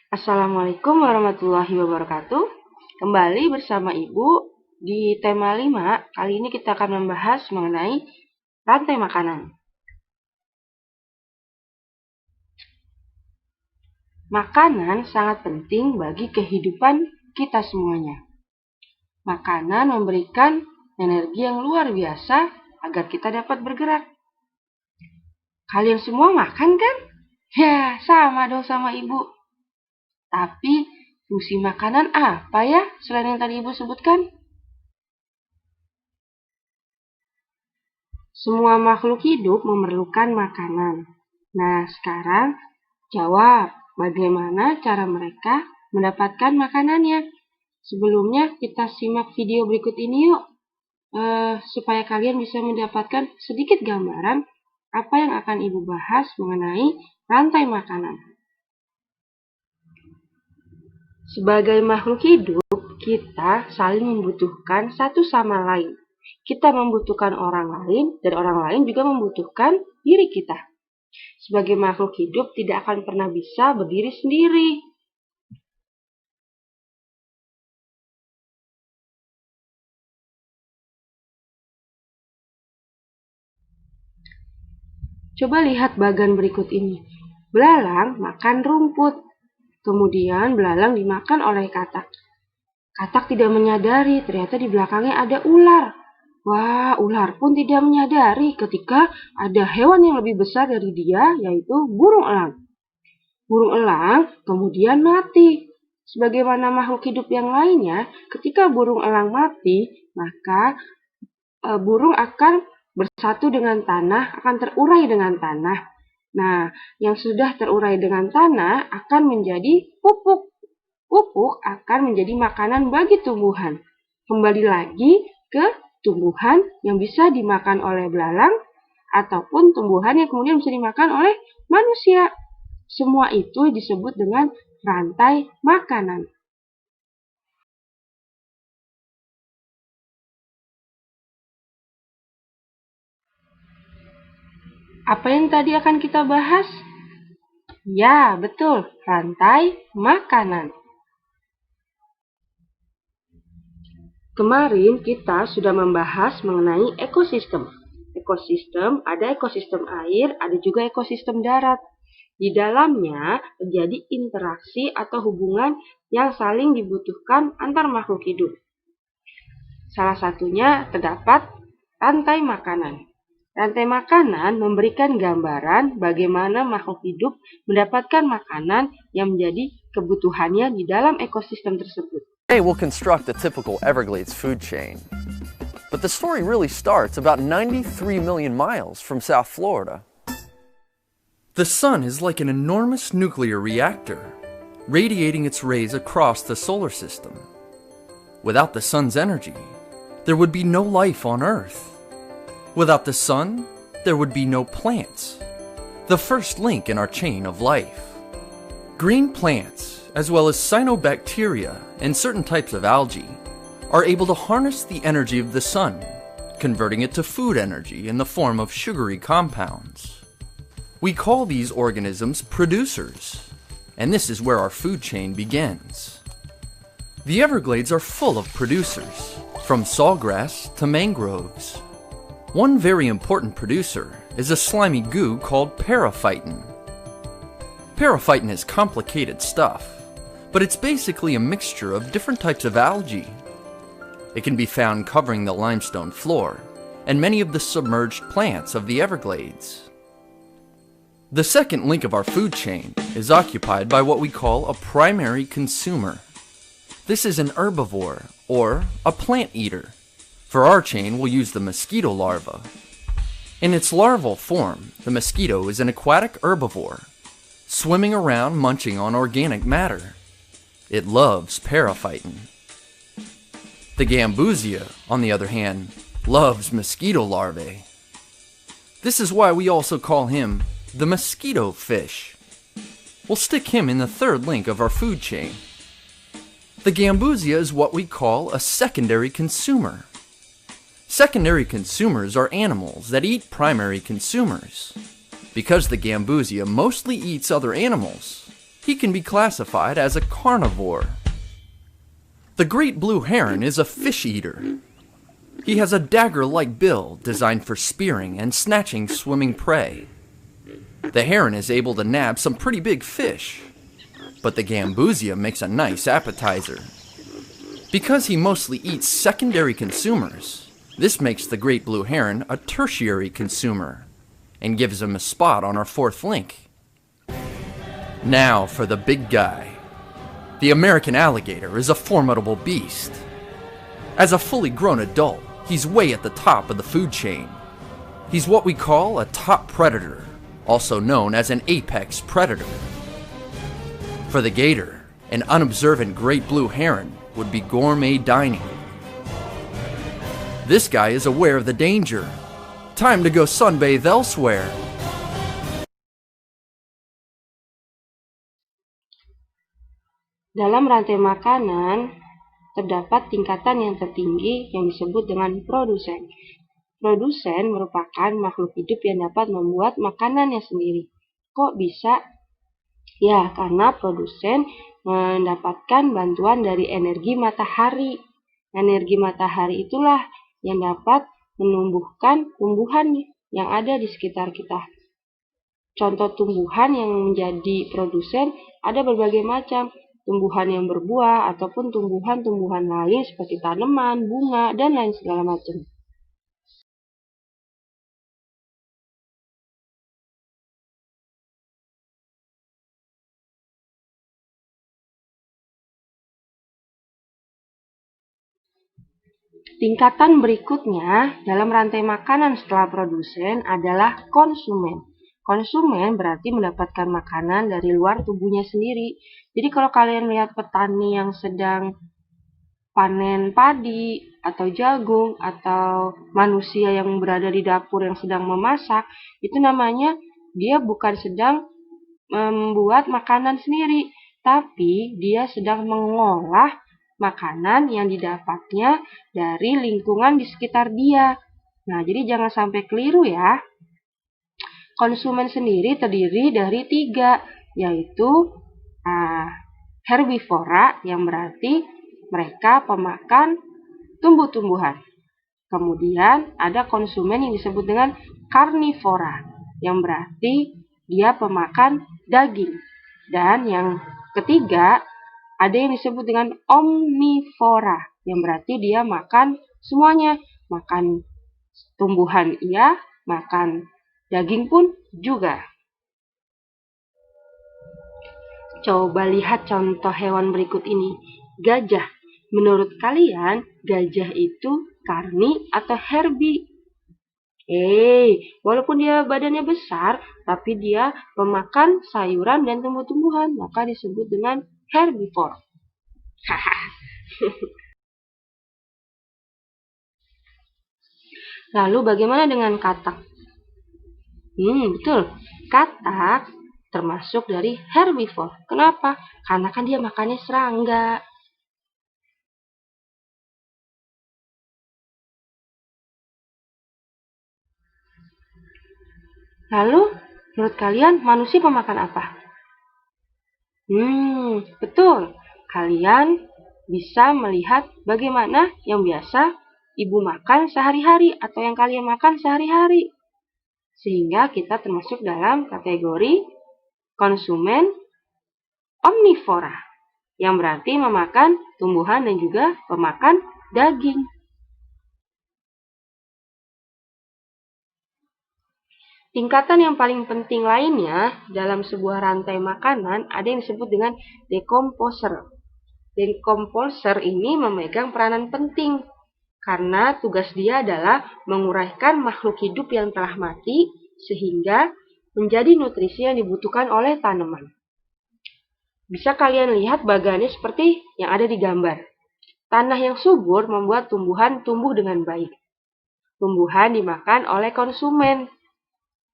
Assalamualaikum warahmatullahi wabarakatuh. Kembali bersama Ibu di tema 5. Kali ini kita akan membahas mengenai rantai makanan. Makanan sangat penting bagi kehidupan kita semuanya. Makanan memberikan energi yang luar biasa agar kita dapat bergerak. Kalian semua makan kan? Ya, sama dong sama Ibu. Tapi fungsi makanan apa ya selain yang tadi Ibu sebutkan? Semua makhluk hidup memerlukan makanan. Nah, sekarang jawab bagaimana cara mereka mendapatkan makanannya. Sebelumnya kita simak video berikut ini yuk, supaya kalian bisa mendapatkan sedikit gambaran apa yang akan Ibu bahas mengenai rantai makanan. Sebagai makhluk hidup, kita saling membutuhkan satu sama lain. Kita membutuhkan orang lain, dan orang lain juga membutuhkan diri kita. Sebagai makhluk hidup tidak akan pernah bisa berdiri sendiri. Coba lihat bagan berikut ini. Belalang makan rumput. Kemudian belalang dimakan oleh katak. Katak tidak menyadari ternyata di belakangnya ada ular. Wah, ular pun tidak menyadari ketika ada hewan yang lebih besar dari dia, yaitu burung elang. Burung elang kemudian mati. Sebagaimana makhluk hidup yang lainnya, ketika burung elang mati, maka burung akan bersatu dengan tanah, akan terurai dengan tanah. Nah, yang sudah terurai dengan tanah akan menjadi pupuk. Pupuk akan menjadi makanan bagi tumbuhan. Kembali lagi ke tumbuhan yang bisa dimakan oleh belalang ataupun tumbuhan yang kemudian bisa dimakan oleh manusia. Semua itu disebut dengan rantai makanan. Apa yang tadi akan kita bahas? Ya, betul, rantai makanan. Kemarin kita sudah membahas mengenai ekosistem. Ada ekosistem air, ada juga ekosistem darat. Di dalamnya terjadi interaksi atau hubungan yang saling dibutuhkan antar makhluk hidup. Salah satunya terdapat rantai makanan. Rantai makanan memberikan gambaran bagaimana makhluk hidup mendapatkan makanan yang menjadi kebutuhannya di dalam ekosistem tersebut. Today we'll construct a typical Everglades food chain. But the story really starts about 93 million miles from South Florida. The sun is like an enormous nuclear reactor, radiating its rays across the solar system. Without the sun's energy, there would be no life on Earth. Without the sun, there would be no plants, the first link in our chain of life. Green plants, as well as cyanobacteria and certain types of algae, are able to harness the energy of the sun, converting it to food energy in the form of sugary compounds. We call these organisms producers, and this is where our food chain begins. The Everglades are full of producers, from sawgrass to mangroves. One very important producer is a slimy goo called periphyton. Periphyton is complicated stuff, but it's basically a mixture of different types of algae. It can be found covering the limestone floor and many of the submerged plants of the Everglades. The second link of our food chain is occupied by what we call a primary consumer. This is an herbivore, or a plant eater. For our chain, we'll use the mosquito larva. In its larval form, the mosquito is an aquatic herbivore, swimming around munching on organic matter. It loves periphyton. The gambusia, on the other hand, loves mosquito larvae. This is why we also call him the mosquito fish. We'll stick him in the third link of our food chain. The gambusia is what we call a secondary consumer. Secondary consumers are animals that eat primary consumers. Because the gambusia mostly eats other animals, he can be classified as a carnivore. The great blue heron is a fish eater. He has a dagger-like bill designed for spearing and snatching swimming prey. The heron is able to nab some pretty big fish, but the gambusia makes a nice appetizer. Because he mostly eats secondary consumers, this makes the great blue heron a tertiary consumer and gives him a spot on our fourth link. Now for the big guy. The American alligator is a formidable beast. As a fully grown adult, he's way at the top of the food chain. He's what we call a top predator, also known as an apex predator. For the gator, an unobservant great blue heron would be gourmet dining. This guy is aware of the danger. Time to go sunbathe elsewhere. Dalam rantai makanan, terdapat tingkatan yang tertinggi yang disebut dengan produsen. Produsen merupakan makhluk hidup yang dapat membuat makanannya sendiri. Kok bisa? Ya, karena produsen mendapatkan bantuan dari energi matahari. Energi matahari itulah yang dapat menumbuhkan tumbuhan yang ada di sekitar kita. Contoh tumbuhan yang menjadi produsen ada berbagai macam. Tumbuhan yang berbuah ataupun tumbuhan-tumbuhan lain seperti tanaman, bunga, dan lain segala macam. Tingkatan berikutnya dalam rantai makanan setelah produsen adalah konsumen. Konsumen berarti mendapatkan makanan dari luar tubuhnya sendiri. Jadi kalau kalian lihat petani yang sedang panen padi atau jagung atau manusia yang berada di dapur yang sedang memasak, itu namanya dia bukan sedang membuat makanan sendiri, tapi dia sedang mengolah makanan yang didapatnya dari lingkungan di sekitar dia. Nah, jadi jangan sampai keliru ya. Konsumen sendiri terdiri dari 3, yaitu herbivora yang berarti mereka pemakan tumbuh-tumbuhan. Kemudian ada konsumen yang disebut dengan karnivora yang berarti dia pemakan daging. Dan yang ketiga ada yang disebut dengan omnivora yang berarti dia makan semuanya. Makan tumbuhan iya, makan daging pun juga. Coba lihat contoh hewan berikut ini. Gajah. Menurut kalian, gajah itu karni atau herbi? Walaupun dia badannya besar, tapi dia memakan sayuran dan tumbuh-tumbuhan, maka disebut dengan herbivore. Lalu bagaimana dengan katak? Betul. Katak termasuk dari herbivore. Kenapa? Karena kan dia makannya serangga. Lalu, menurut kalian manusia pemakan apa? Betul. Kalian bisa melihat bagaimana yang biasa ibu makan sehari-hari atau yang kalian makan sehari-hari. Sehingga kita termasuk dalam kategori konsumen omnivora, yang berarti memakan tumbuhan dan juga pemakan daging. Tingkatan yang paling penting lainnya dalam sebuah rantai makanan ada yang disebut dengan decomposer. Decomposer ini memegang peranan penting karena tugas dia adalah menguraikan makhluk hidup yang telah mati sehingga menjadi nutrisi yang dibutuhkan oleh tanaman. Bisa kalian lihat bagannya seperti yang ada di gambar. Tanah yang subur membuat tumbuhan tumbuh dengan baik. Tumbuhan dimakan oleh konsumen.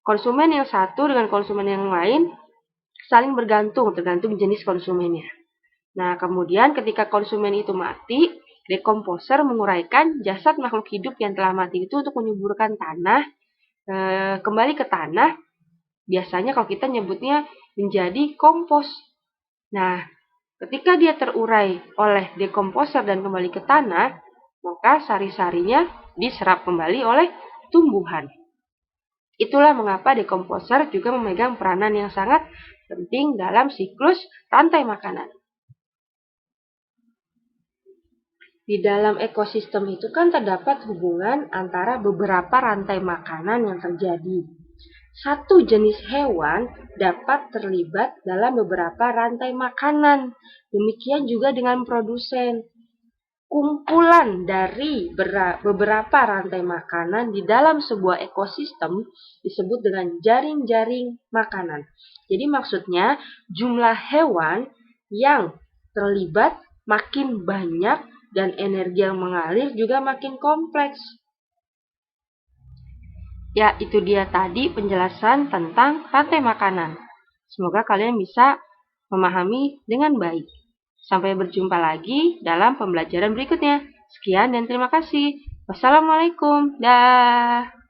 Konsumen yang satu dengan konsumen yang lain saling bergantung, tergantung jenis konsumennya. Nah, kemudian ketika konsumen itu mati, decomposer menguraikan jasad makhluk hidup yang telah mati itu untuk menyuburkan tanah kembali ke tanah. Biasanya kalau kita nyebutnya menjadi kompos. Nah, ketika dia terurai oleh dekomposer dan kembali ke tanah, maka sari-sarinya diserap kembali oleh tumbuhan. Itulah mengapa dekomposer juga memegang peranan yang sangat penting dalam siklus rantai makanan. Di dalam ekosistem itu kan terdapat hubungan antara beberapa rantai makanan yang terjadi. Satu jenis hewan dapat terlibat dalam beberapa rantai makanan. Demikian juga dengan produsen. Kumpulan dari beberapa rantai makanan di dalam sebuah ekosistem disebut dengan jaring-jaring makanan. Jadi maksudnya jumlah hewan yang terlibat makin banyak dan energi yang mengalir juga makin kompleks. Ya, itu dia tadi penjelasan tentang rantai makanan. Semoga kalian bisa memahami dengan baik. Sampai berjumpa lagi dalam pembelajaran berikutnya. Sekian dan terima kasih. Wassalamualaikum. Dah.